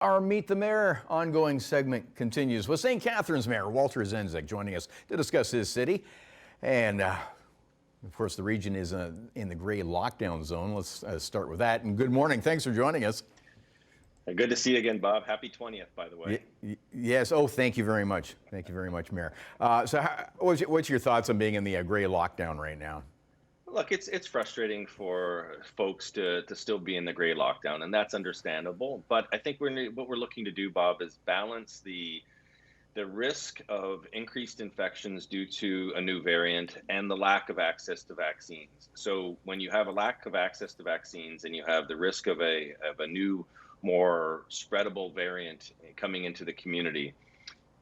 Our Meet the Mayor ongoing segment continues with St. Catharines Mayor Walter Sendzik joining us to discuss his city. And of course, the region is in the gray lockdown zone. Let's start with that. And good morning. Thanks for joining us. Good to see you again, Bob. Happy 20th, by the way. Yes. Oh, thank you very much. Thank you very much, Mayor. What's your thoughts on being in the gray lockdown right now? Look, it's frustrating for folks to still be in the gray lockdown, and that's understandable. But I think what we're looking to do, Bob, is balance the risk of increased infections due to a new variant and the lack of access to vaccines. So when you have a lack of access to vaccines and you have the risk of a new, more spreadable variant coming into the community,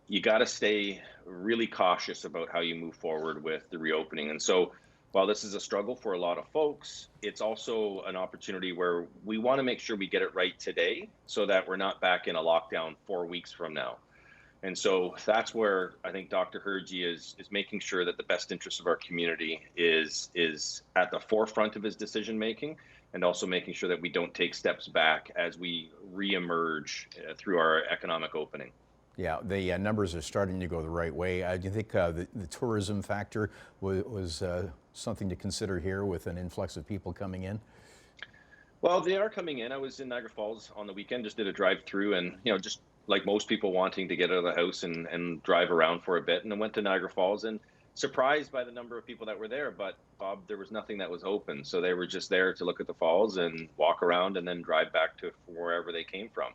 you got to stay really cautious about how you move forward with the reopening. And so while this is a struggle for a lot of folks, it's also an opportunity where we want to make sure we get it right today so that we're not back in a lockdown 4 weeks from now. And so that's where I think Dr. Hergy is making sure that the best interest of our community is at the forefront of his decision making, and also making sure that we don't take steps back as we reemerge through our economic opening. Yeah, the numbers are starting to go the right way. Do you think the tourism factor was something to consider here with an influx of people coming in? Well, they are coming in. I was in Niagara Falls on the weekend, just did a drive through, and just like most people wanting to get out of the house and drive around for a bit, and I went to Niagara Falls and surprised by the number of people that were there. But Bob, there was nothing that was open, so they were just there to look at the falls and walk around and then drive back to wherever they came from.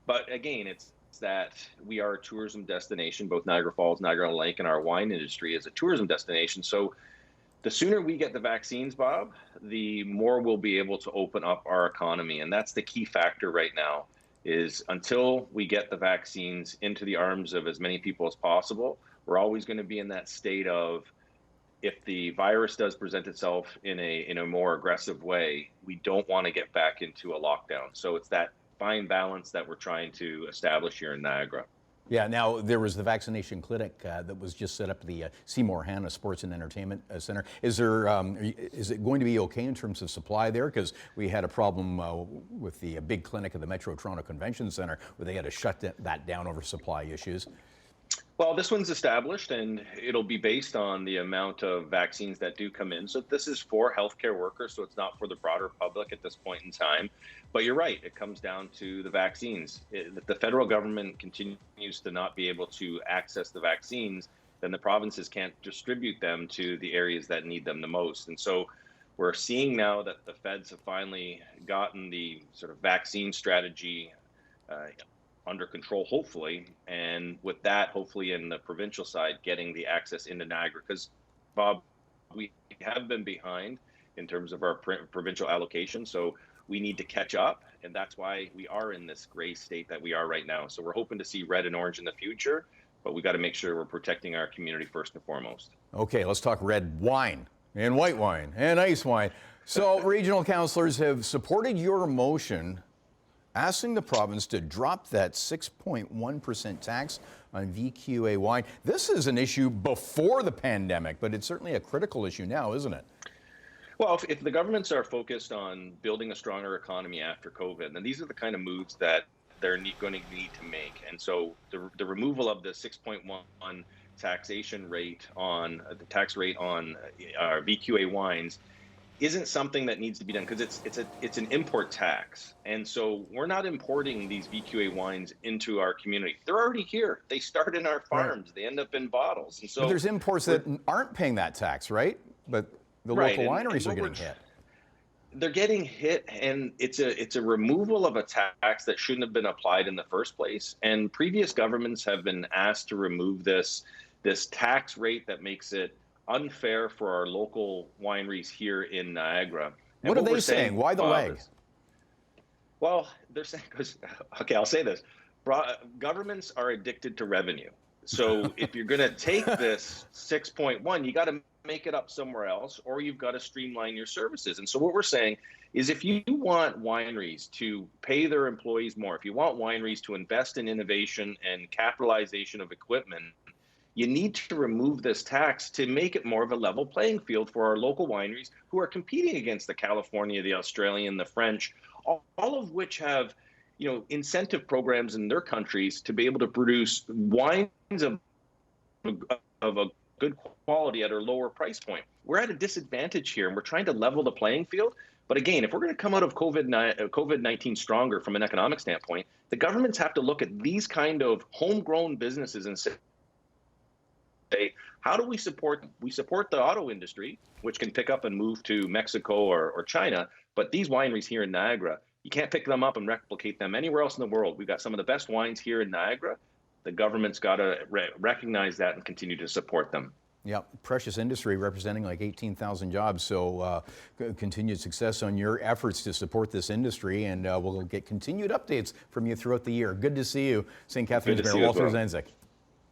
But again, it's that we are a tourism destination, both Niagara Falls, Niagara-on-the-Lake, and our wine industry is a tourism destination. So the sooner we get the vaccines, Bob, the more we'll be able to open up our economy. And that's the key factor right now, is until we get the vaccines into the arms of as many people as possible, we're always going to be in that state of, if the virus does present itself in a more aggressive way, we don't want to get back into a lockdown. So it's that fine balance that we're trying to establish here in Niagara. Yeah, now there was the vaccination clinic that was just set up at the Seymour Hanna Sports and Entertainment Center. Is it going to be okay in terms of supply there? Because we had a problem with the big clinic at the Metro Toronto Convention Center where they had to shut that down over supply issues. Well, this one's established, and it'll be based on the amount of vaccines that do come in. So this is for healthcare workers, so it's not for the broader public at this point in time. But you're right, it comes down to the vaccines. If the federal government continues to not be able to access the vaccines, then the provinces can't distribute them to the areas that need them the most. And so we're seeing now that the feds have finally gotten the sort of vaccine strategy under control, hopefully, and with that, hopefully in the provincial side, getting the access into Niagara. Because, Bob, we have been behind in terms of our provincial allocation, so we need to catch up, and that's why we are in this gray state that we are right now. So we're hoping to see red and orange in the future, but we got to make sure we're protecting our community first and foremost. Okay, let's talk red wine and white wine and ice wine. So regional councillors have supported your motion asking the province to drop that 6.1% tax on VQA wine. This is an issue before the pandemic, but it's certainly a critical issue now, isn't it? Well, if the governments are focused on building a stronger economy after COVID, then these are the kind of moves that they're going to need to make. And so the removal of the 6.1 taxation rate on the tax rate on VQA wines isn't something that needs to be done, because it's an import tax. And so we're not importing these VQA wines into our community. They're already here. They start in our farms. Right. They end up in bottles. And so but there's imports that aren't paying that tax, right? But the local wineries are getting hit. They're getting hit, and it's a removal of a tax that shouldn't have been applied in the first place. And previous governments have been asked to remove this tax rate that makes it unfair for our local wineries here in Niagara. And what are they saying? Why the leg? Well, they're saying, okay, I'll say this. Governments are addicted to revenue. So if you're going to take this 6.1, you got to make it up somewhere else, or you've got to streamline your services. And so what we're saying is, if you want wineries to pay their employees more, if you want wineries to invest in innovation and capitalization of equipment, you need to remove this tax to make it more of a level playing field for our local wineries who are competing against the California, the Australian, the French, all of which have incentive programs in their countries to be able to produce wines of a good quality at a lower price point. We're at a disadvantage here, and we're trying to level the playing field. But again, if we're going to come out of COVID-19 stronger from an economic standpoint, the governments have to look at these kind of homegrown businesses and say, how do we support them? We support the auto industry, which can pick up and move to Mexico or China, but these wineries here in Niagara, you can't pick them up and replicate them anywhere else in the world. We've got some of the best wines here in Niagara. The government's got to recognize that and continue to support them. Yeah, precious industry representing like 18,000 jobs. So continued success on your efforts to support this industry, and we'll get continued updates from you throughout the year. Good to see you, St. Catharines Mayor Walter Sendzik.